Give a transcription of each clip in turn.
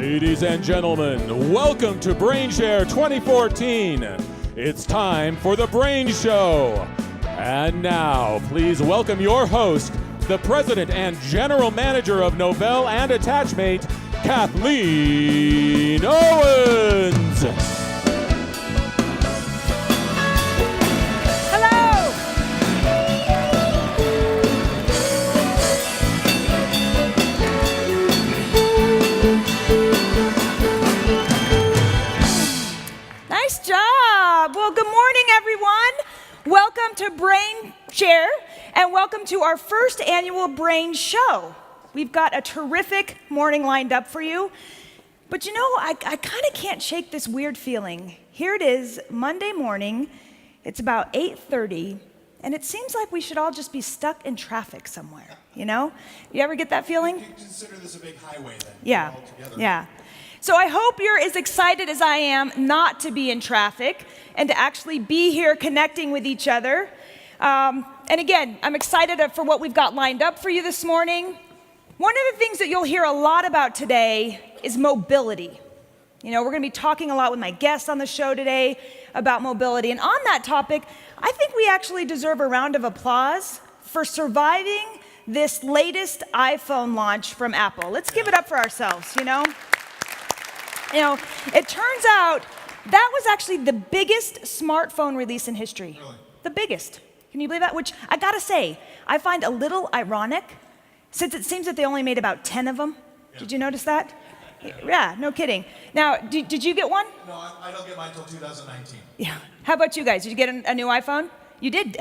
Ladies and gentlemen, welcome to BrainShare 2014. It's time for the BrainShow. And now, please welcome your host, the President and General Manager of Novell and Attachmate, Kathleen Owens. Well, good morning, everyone. Welcome to BrainShare, and welcome to our first annual BrainShow. We've got a terrific morning lined up for you. But you know, I kind of can't shake this weird feeling. Here it is, Monday morning. It's about 8:30, and it seems like we should all just be stuck in traffic somewhere, you know? You ever get that feeling? You consider this a big highway then? Yeah, all together. yeah. So I hope you're as excited as I am not to be in traffic and to actually be here connecting with each other. And again, I'm excited for what we've got lined up for you this morning. One of the things that you'll hear a lot about today is mobility. You know, we're going to be talking a lot with my guests on the show today about mobility. And on that topic, I think we actually deserve a round of applause for surviving this latest iPhone launch from Apple. Let's give it up for ourselves, you know? You know, it turns out that was actually the biggest smartphone release in history. Really? The biggest. Can you believe that? Which, I gotta say, I find a little ironic, since it seems that they only made about 10 of them. Yeah. Did you notice that? Yeah, no kidding. Now, did you get one? No, I don't get mine until 2019. Yeah. How about you guys? Did you get a new iPhone? You did?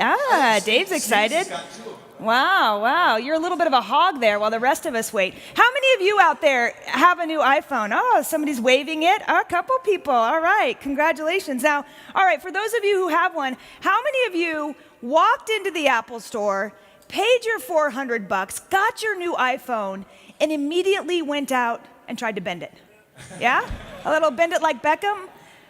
Dave's excited. Got two of them. Wow. You're a little bit of a hog there while the rest of us wait. How many of you out there have a new iPhone? Oh, somebody's waving it. A couple people. All right. Congratulations. Now, all right, for those of you who have one, how many of you walked into the Apple store, paid your $400, got your new iPhone, and immediately went out and tried to bend it? Yeah? A little bend it like Beckham?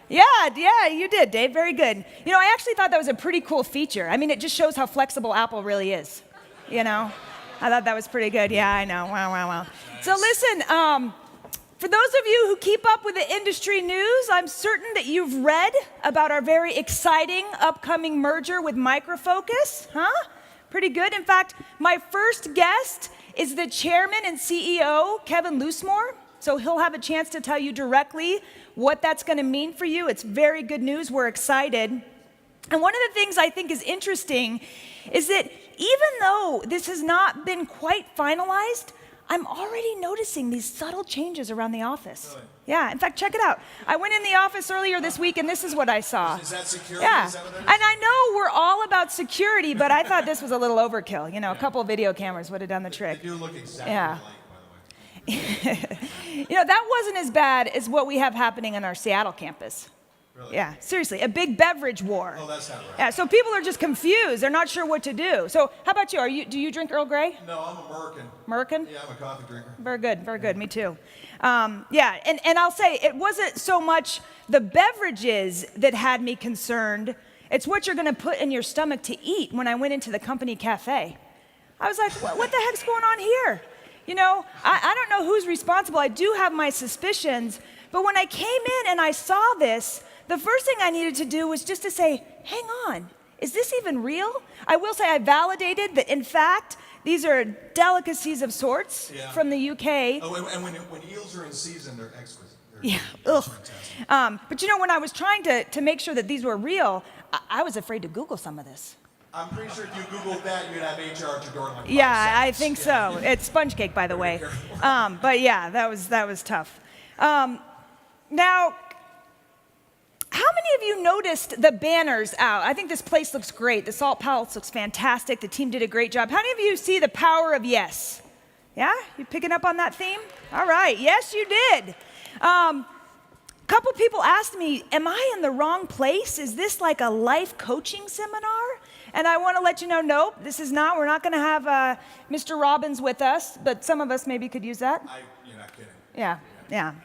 Yeah, you did, Dave. Very good. You know, I actually thought that was a pretty cool feature. I mean, it just shows how flexible Apple really is. You know, I thought that was pretty good. Yeah, I know. Wow. Nice. So listen, for those of you who keep up with the industry news, I'm certain that you've read about our very exciting upcoming merger with Micro Focus, huh? Pretty good. In fact, my first guest is the chairman and CEO, Kevin Loosemore. So he'll have a chance to tell you directly what that's going to mean for you. It's very good news. We're excited. And one of the things I think is interesting is that even though this has not been quite finalized, I'm already noticing these subtle changes around the office. Really? Yeah, in fact, check it out. I went in the office earlier this week, and this is what I saw. Is that security? Yeah, Is that what that is? and I know we're all about security, but I thought this was a little overkill. You know, a couple of video cameras would have done the trick. They do look exactly Yeah. alike, by the way. You know, that wasn't as bad as what we have happening on our Seattle campus. Really? Yeah, seriously, a big beverage war. Oh, that's not right. Yeah, so people are just confused. They're not sure what to do. So how about you? Do you drink Earl Grey? No, I'm a American. American? Yeah, I'm a coffee drinker. Very good, me too. Yeah, and I'll say, it wasn't so much the beverages that had me concerned. It's what you're gonna put in your stomach to eat. When I went into the company cafe, I was like, what the heck's going on here? You know, I don't know who's responsible. I do have my suspicions, but when I came in and I saw this, the first thing I needed to do was just to say, hang on, is this even real? I will say I validated that, in fact, these are delicacies of sorts from the UK. Oh, and when eels are in season, they're exquisite. Yeah, ugh. But you know, when I was trying to make sure that these were real, I was afraid to Google some of this. I'm pretty sure if you Googled that, you'd have HR at your door in like 5 Yeah, seconds. I think so. It's sponge cake, by the way. But yeah, that was tough. Now, how many of you noticed the banners out? I think this place looks great. The Salt Palace looks fantastic. The team did a great job. How many of you see the power of yes? Yeah? You picking up on that theme? All right. Yes, you did. A couple people asked me, am I in the wrong place? Is this like a life coaching seminar? And I want to let you know, nope, this is not. We're not going to have Mr. Robbins with us, but some of us maybe could use that. You're not kidding. Yeah.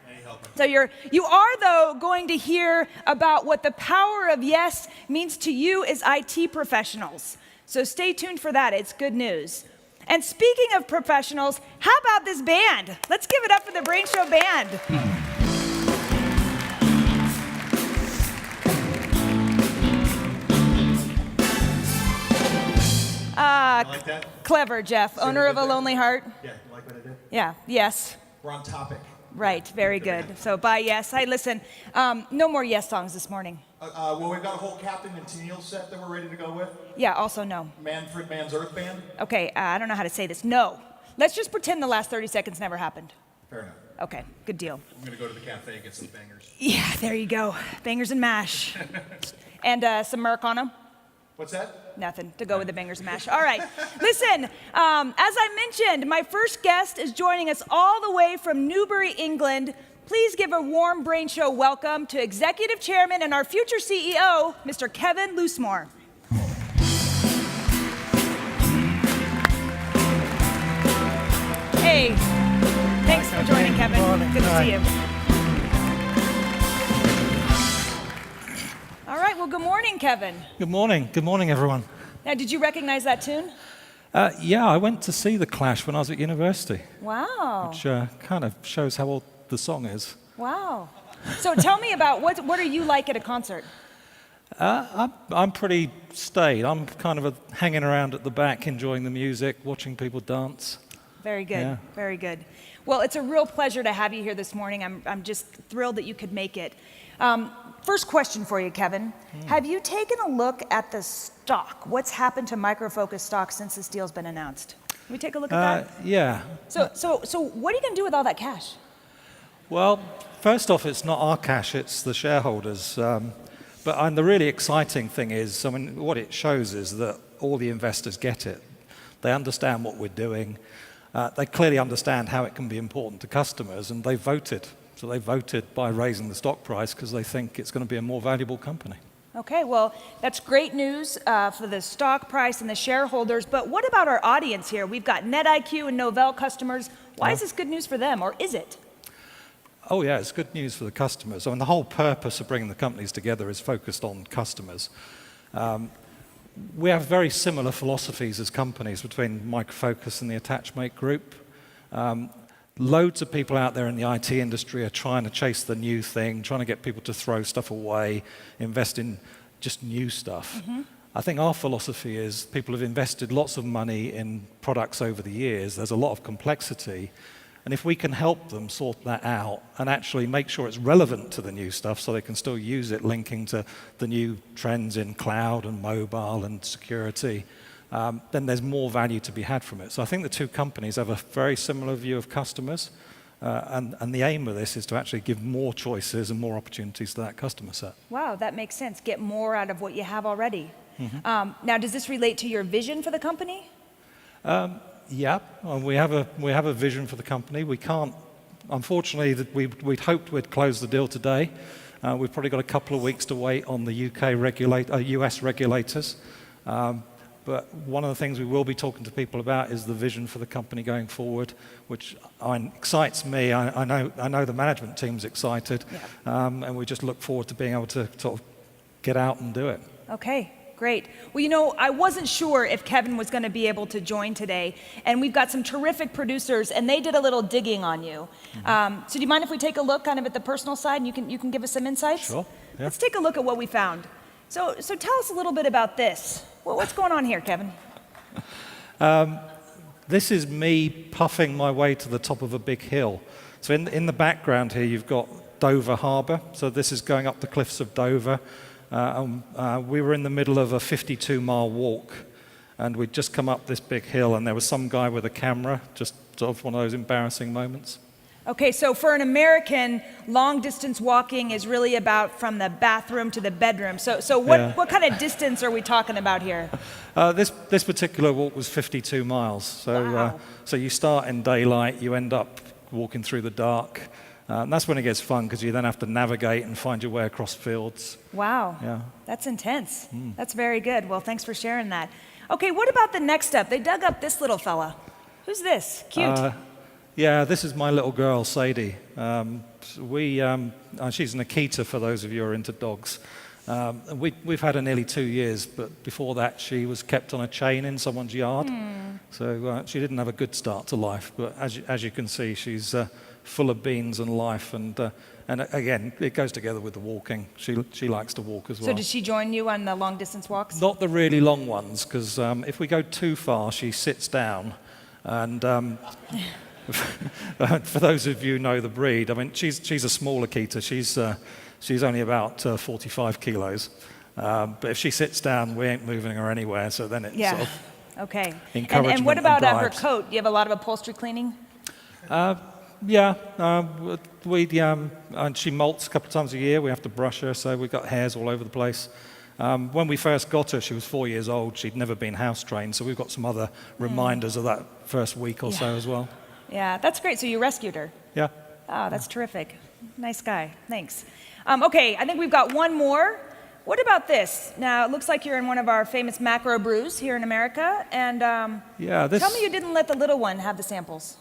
Any help? So you are, though, going to hear about what the power of yes means to you as IT professionals. So stay tuned for that. It's good news. And speaking of professionals, how about this band? Let's give it up for the BrainShow band. You like that? Clever, Jeff. Owner of a lonely heart. Yeah, you like what I did? Yeah, yes. We're on topic. Right, very good. So bye, yes. Hey, listen, no more yes songs this morning. Well, we've got a whole Captain and Tennille set that we're ready to go with. Yeah, also no. Manfred Mann's Earth Band. Okay, I don't know how to say this. No. Let's just pretend the last 30 seconds never happened. Fair enough. Okay, good deal. I'm going to go to the cafe and get some bangers. Yeah, there you go. Bangers and mash. And some Americano. What's that? Nothing to go with the bangers and mash. All right. Listen, as I mentioned, my first guest is joining us all the way from Newbury, England. Please give a warm BrainShow welcome to Executive Chairman and our future CEO, Mr. Kevin Loosemore. Hey, thanks for joining, Kevin. Good to see you. All right, well, good morning, Kevin. Good morning. Good morning, everyone. Now, did you recognize that tune? Yeah, I went to see The Clash when I was at university, Wow. which kind of shows how old the song is. Wow. So tell me about what are you like at a concert? I'm pretty staid. I'm kind of hanging around at the back, enjoying the music, watching people dance. Very good. Yeah. Very good. Well, it's a real pleasure to have you here this morning. I'm just thrilled that you could make it. First question for you, Kevin. Have you taken a look at the stock? What's happened to Micro Focus stock since this deal's been announced? Can we take a look at that? Yeah. So what are you going to do with all that cash? Well, first off, it's not our cash, it's the shareholders. But the really exciting thing is, I mean, what it shows is that all the investors get it. They understand what we're doing. They clearly understand how it can be important to customers, and they voted. So they voted by raising the stock price because they think it's going to be a more valuable company. Okay, well, that's great news for the stock price and the shareholders. But what about our audience here? We've got NetIQ and Novell customers. Why is this good news for them, or is it? Oh yeah, it's good news for the customers. I mean, the whole purpose of bringing the companies together is focused on customers. We have very similar philosophies as companies between Micro Focus and the Attachmate Group. Loads of people out there in the IT industry are trying to chase the new thing, trying to get people to throw stuff away, invest in just new stuff. I think our philosophy is people have invested lots of money in products over the years. There's a lot of complexity. And if we can help them sort that out and actually make sure it's relevant to the new stuff so they can still use it, linking to the new trends in cloud and mobile and security, then there's more value to be had from it. So I think the two companies have a very similar view of customers. And the aim of this is to actually give more choices and more opportunities to that customer set. Wow, that makes sense. Get more out of what you have already. Now, does this relate to your vision for the company? Yeah, we have a vision for the company. We can't, unfortunately, we'd hoped we'd close the deal today. We've probably got a couple of weeks to wait on the US regulators. But one of the things we will be talking to people about is the vision for the company going forward, which excites me. I know the management team's excited, and we just look forward to being able to sort of get out and do it. Okay. Great. Well, you know, I wasn't sure if Kevin was going to be able to join today, and we've got some terrific producers, and they did a little digging on you. So do you mind if we take a look kind of at the personal side, and you can give us some insights? Sure. Yeah. Let's take a look at what we found. So tell us a little bit about this. Well, what's going on here, Kevin? This is me puffing my way to the top of a big hill. So in the background here, you've got Dover Harbour. So this is going up the cliffs of Dover. We were in the middle of a 52-mile walk, and we'd just come up this big hill, and there was some guy with a camera, just sort of one of those embarrassing moments. Okay, so for an American, long-distance walking is really about from the bathroom to the bedroom. So what kind of distance are we talking about here? This particular walk was 52 miles. So, wow. So you start in daylight, you end up walking through the dark. And that's when it gets fun, because you then have to navigate and find your way across fields. Wow. Yeah. That's intense. That's very good. Well, thanks for sharing that. Okay, what about the next up? They dug up this little fella. Who's this? Cute. Yeah, this is my little girl, Sadie. She's an Akita for those of you who are into dogs. And we've had her nearly 2 years, but before that she was kept on a chain in someone's yard. So she didn't have a good start to life, but as you can see, she's full of beans and life, and again, it goes together with the walking. She likes to walk as well. So does she join you on the long distance walks? Not the really long ones, because if we go too far, she sits down. And for those of you who know the breed, I mean, she's a small Akita. She's only about 45 kilos. But if she sits down, we ain't moving her anywhere. So then it's sort of okay. encouragement. And what about her bribes. coat? Do you have a lot of upholstery cleaning? Yeah, and she molts a couple of times a year. We have to brush her, so we've got hairs all over the place. When we first got her, she was 4 years old. She'd never been house trained, so we've got some other reminders of that first week or so as well. Yeah, that's great. So you rescued her. Yeah. Oh, that's terrific. Nice guy. Thanks. Okay, I think we've got one more. What about this? Now, it looks like you're in one of our famous macro brews here in America, and tell me you didn't let the little one have the samples.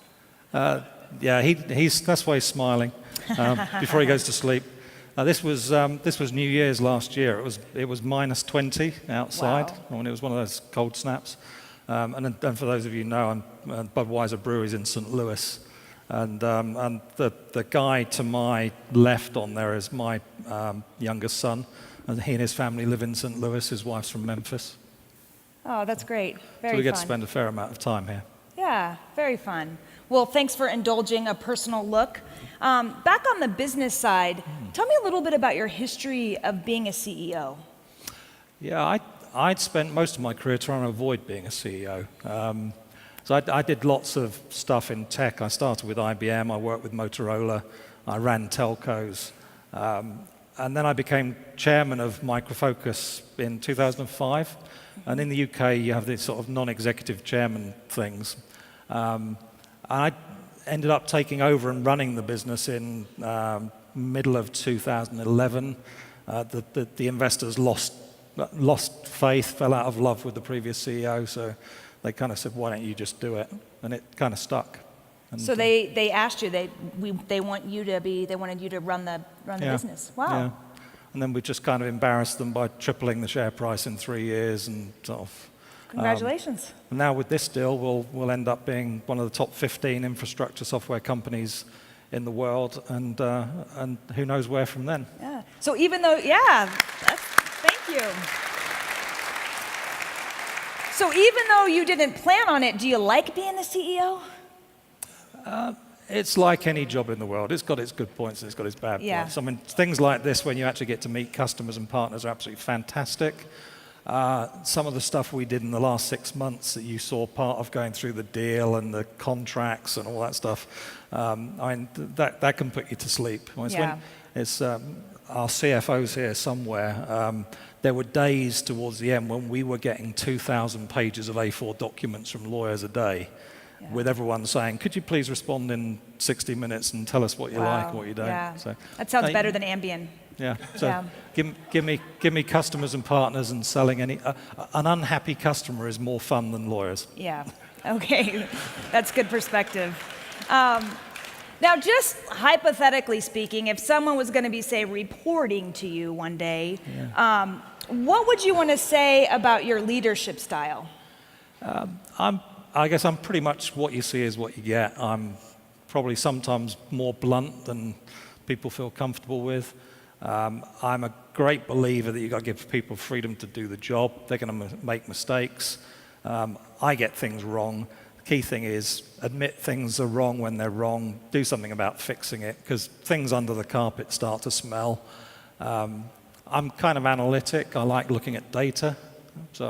Yeah, that's why he's smiling before he goes to sleep. This was New Year's last year. It was minus 20 outside. Wow. When it was one of those cold snaps. And for those of you who know, Budweiser Brewery's in St. Louis, and the guy to my left on there is my youngest son, and he and his family live in St. Louis. His wife's from Memphis. Oh, that's great. Very so we get fun. to spend a fair amount of time here. Yeah, very fun. Well, thanks for indulging a personal look. Back on the business side, tell me a little bit about your history of being a CEO. Yeah, I'd spent most of my career trying to avoid being a CEO. So I did lots of stuff in tech. I started with IBM, I worked with Motorola, I ran telcos, and then I became chairman of Micro Focus in 2005. And in the UK, you have these sort of non-executive chairman things. I ended up taking over and running the business in middle of 2011. The investors lost faith, fell out of love with the previous CEO, so they kind of said, "Why don't you just do it?" And it kind of stuck. And so they asked you, they wanted you to run the business. Wow. Yeah. And then we just kind of embarrassed them by tripling the share price in 3 years and sort of. Congratulations. And now with this deal, we'll end up being one of the top 15 infrastructure software companies in the world, and who knows where from then. Yeah. So even though, thank you. So even though you didn't plan on it, do you like being the CEO? It's like any job in the world. It's got its good points and it's got its bad points. I mean, things like this, when you actually get to meet customers and partners, are absolutely fantastic. Some of the stuff we did in the last 6 months that you saw part of going through the deal and the contracts and all that stuff, I mean, that can put you to sleep. Our CFO's here somewhere. There were days towards the end when we were getting 2,000 pages of A4 documents from lawyers a day, with everyone saying, "Could you please respond in 60 minutes and tell us what you like, what you don't?" Yeah. So, that sounds better than Ambien. Yeah. So give me customers and partners, and selling an unhappy customer is more fun than lawyers. Yeah. Okay. That's good perspective. Now, just hypothetically speaking, if someone was going to be, say, reporting to you one day, what would you want to say about your leadership style? I guess I'm pretty much what you see is what you get. I'm probably sometimes more blunt than people feel comfortable with. I'm a great believer that you've got to give people freedom to do the job. They're going to make mistakes. I get things wrong. The key thing is admit things are wrong when they're wrong. Do something about fixing it, because things under the carpet start to smell. I'm kind of analytic. I like looking at data. So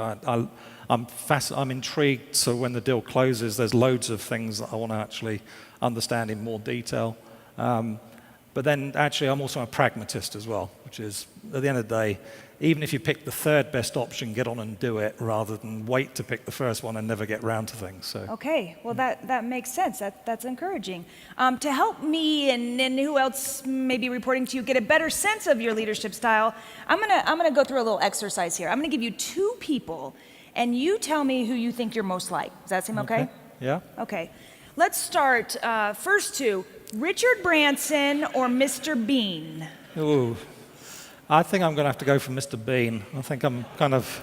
I'm intrigued, so when the deal closes, there's loads of things that I want to actually understand in more detail. But then actually I'm also a pragmatist as well, which is, at the end of the day, even if you pick the third best option, get on and do it, rather than wait to pick the first one and never get round to things. So. Okay, well that makes sense. That's encouraging. To help me and who else may be reporting to you get a better sense of your leadership style, I'm gonna go through a little exercise here. I'm gonna give you 2 people, and you tell me who you think you're most like. Does that seem okay? Yeah. Okay. Let's start first 2. Richard Branson or Mr. Bean? Ooh. I think I'm going to have to go for Mr. Bean. I think I'm kind of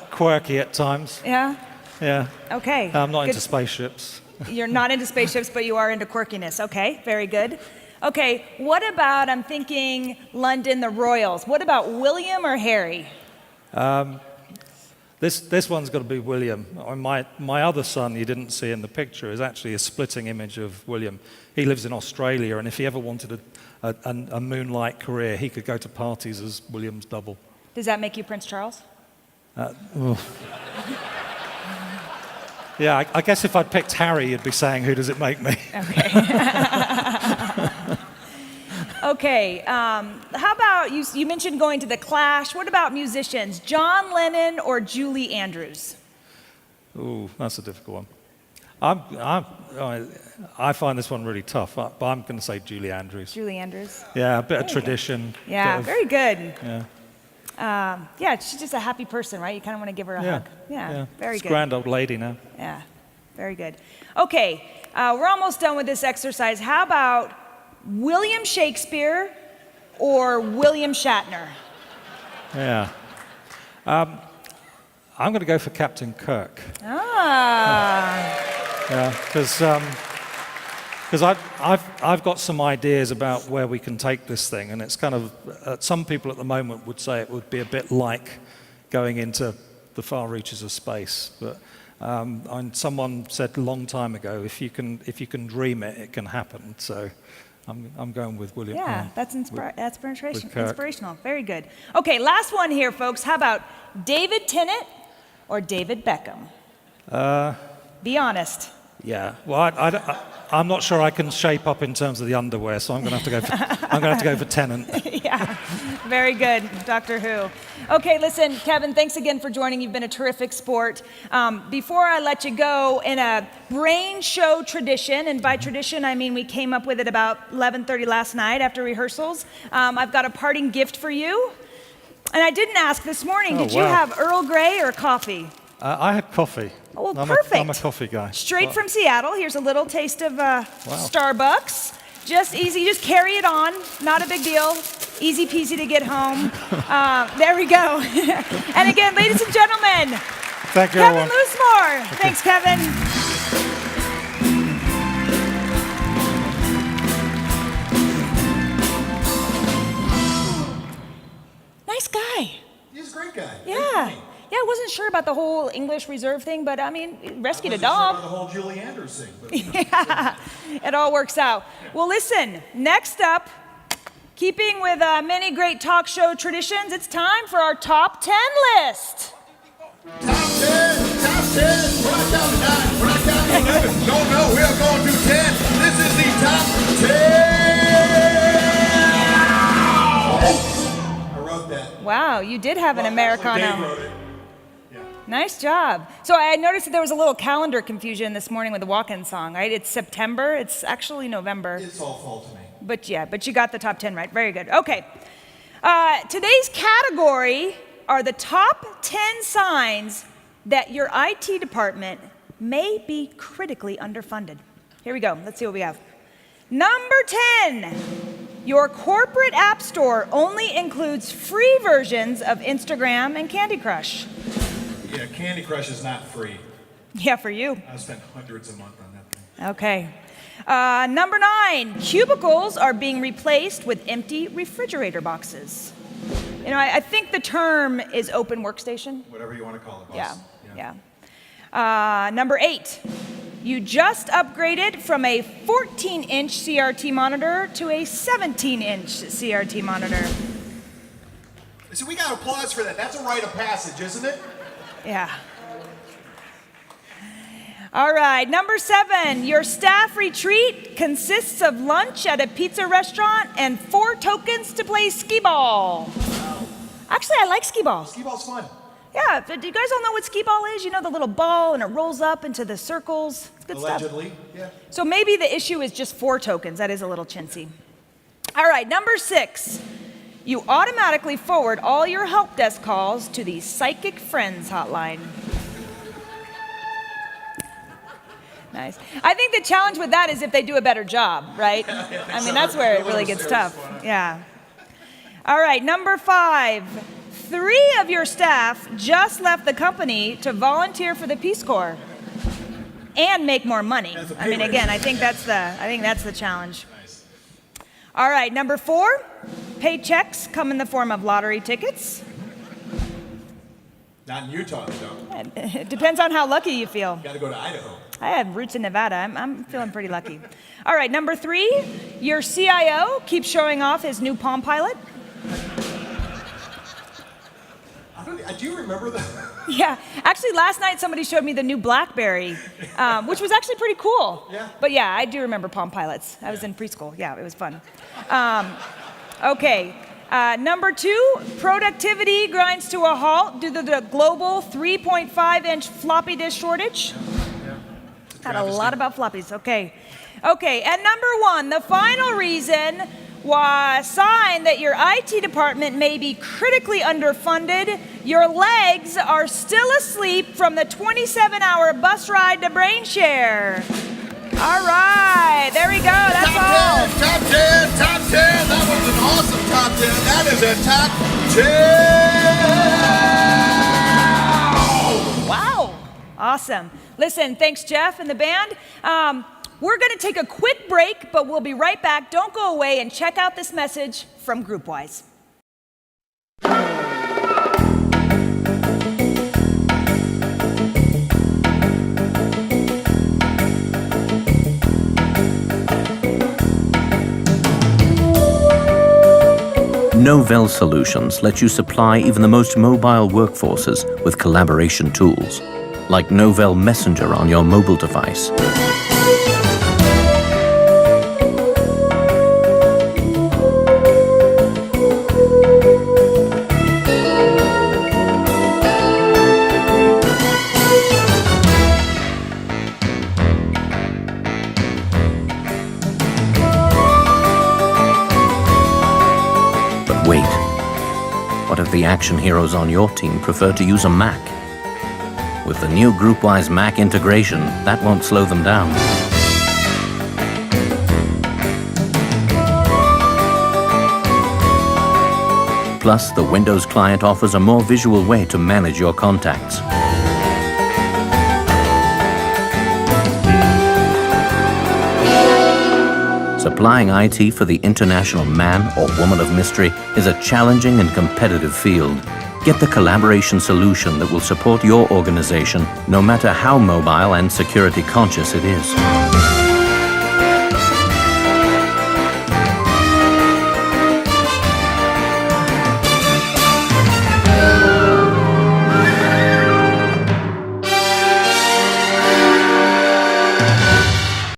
quirky at times. Yeah? Yeah. Okay. I'm not Good. into spaceships. You're not into spaceships, but you are into quirkiness. Okay, very good. Okay, what about, I'm thinking London, the Royals. What about William or Harry? This one's got to be William. My other son, you didn't see in the picture, is actually a splitting image of William. He lives in Australia, and if he ever wanted a moonlight career, he could go to parties as William's double. Does that make you Prince Charles? Yeah, I guess if I'd picked Harry, you'd be saying, who does it make me? Okay. Okay, how about, you mentioned going to the Clash. What about musicians? John Lennon or Julie Andrews? Ooh, that's a difficult one. I find this one really tough, but I'm going to say Julie Andrews. Julie Andrews. Yeah, a bit of tradition. Yeah, very good. Yeah. Yeah, she's just a happy person, right? You kind of want to give her a hug. Yeah, very She's good. a grand old lady now. Yeah, very good. Okay, we're almost done with this exercise. How about William Shakespeare or William Shatner? Yeah. I'm going to go for Captain Kirk. Ah. Yeah, because I've got some ideas about where we can take this thing, and it's kind of some people at the moment would say it would be a bit like going into the far reaches of space, but and someone said a long time ago, if you can dream it, it can happen. So I'm going with William. Yeah, that's inspirational. Very good. Okay, last one here, folks. How about David Tennant or David Beckham? Be honest. Yeah. Well, I'm not sure I can shape up in terms of the underwear, so I'm going to have to go for Tennant. Yeah. Very good, Doctor Who. Okay, listen, Kevin, thanks again for joining. You've been a terrific sport. Before I let you go, in a BrainShow tradition, and by tradition I mean we came up with it about 11:30 last night after rehearsals, I've got a parting gift for you. And I didn't ask this morning, did you have Earl Grey or coffee? I had coffee. Oh, well, perfect. I'm a coffee guy. Straight from Seattle. Here's a little taste of Starbucks. Just easy. You just carry it on. Not a big deal. Easy peasy to get home. There we go. And again, ladies and gentlemen, thank you, Kevin everyone. Loosemore. Okay. Thanks, Kevin. Nice guy. He's a great guy. Yeah. Yeah, I wasn't sure about the whole English reserve thing, but I mean, rescued a dog. Sure about the whole Julie Andrews thing. But yeah, it all works out. Well, listen, next up, keeping with many great talk show traditions, it's time for our top 10 list. Top 10, right down to 9, right down to 11. No, we're going to 10. This is the top 10. I wrote that. Wow, you did have an Americano. Dave wrote it. Nice job. So I noticed that there was a little calendar confusion this morning with the walk-in song, right? It's September. It's actually November. It's all fault to me. But you got the top 10 right. Very good. Okay. Today's category are the top 10 signs that your IT department may be critically underfunded. Here we go. Let's see what we have. Number 10. Your corporate app store only includes free versions of Instagram and Candy Crush. Yeah, Candy Crush is not free. Yeah, for you. I spent hundreds a month on that thing. Okay. Number 9, cubicles are being replaced with empty refrigerator boxes. You know, I think the term is open workstation. Whatever you want to call it, boss. Yeah. Number 8, you just upgraded from a 14-inch CRT monitor to a 17-inch CRT monitor. So we got applause for that. That's a rite of passage, isn't it? Yeah. All right, number 7, your staff retreat consists of lunch at a pizza restaurant and 4 tokens to play skee-ball. Actually, I like skee-ball. Skee-ball's fun. Yeah, do you guys all know what skee-ball is? You know, the little ball and it rolls up into the circles. It's good Allegedly, stuff. yeah. So maybe the issue is just 4 tokens. That is a little chintzy. All right, number 6. You automatically forward all your help desk calls to the Psychic Friends hotline. Nice. I think the challenge with that is if they do a better job, right? I mean, that's where it really gets tough. Yeah. All right, number 5. 3 of your staff just left the company to volunteer for the Peace Corps and make more money. I mean, again, I think that's the challenge. Nice. All right, number 4. Paychecks come in the form of lottery tickets. Not in Utah, though. It depends on how lucky you feel. Got to go to Idaho. I have roots in Nevada. I'm feeling pretty lucky. All right, number 3. Your CIO keeps showing off his new Palm Pilot. Do you remember that? Yeah, actually last night somebody showed me the new BlackBerry, which was actually pretty cool. Yeah. But yeah, I do remember Palm Pilots. I was in preschool. Yeah, it was fun. Okay, number 2, productivity grinds to a halt due to the global 3.5-inch floppy disk shortage. Yeah. Had a lot about floppies. Okay, and number 1, the final reason why sign that your IT department may be critically underfunded. Your legs are still asleep from the 27-hour bus ride to BrainShare. All right, there we go. That's all. Top 10, top 10. That was an awesome top 10. That is a top 10. Wow, awesome. Listen, thanks, Jeff and the band. We're going to take a quick break, but we'll be right back. Don't go away and check out this message from GroupWise. Novell Solutions lets you supply even the most mobile workforces with collaboration tools, like Novell Messenger on your mobile device. Wait, what if the action heroes on your team prefer to use a Mac? With the new GroupWise Mac integration, that won't slow them down. Plus, the Windows client offers a more visual way to manage your contacts. Supplying IT for the international man or woman of mystery is a challenging and competitive field. Get the collaboration solution that will support your organization, no matter how mobile and security conscious it is.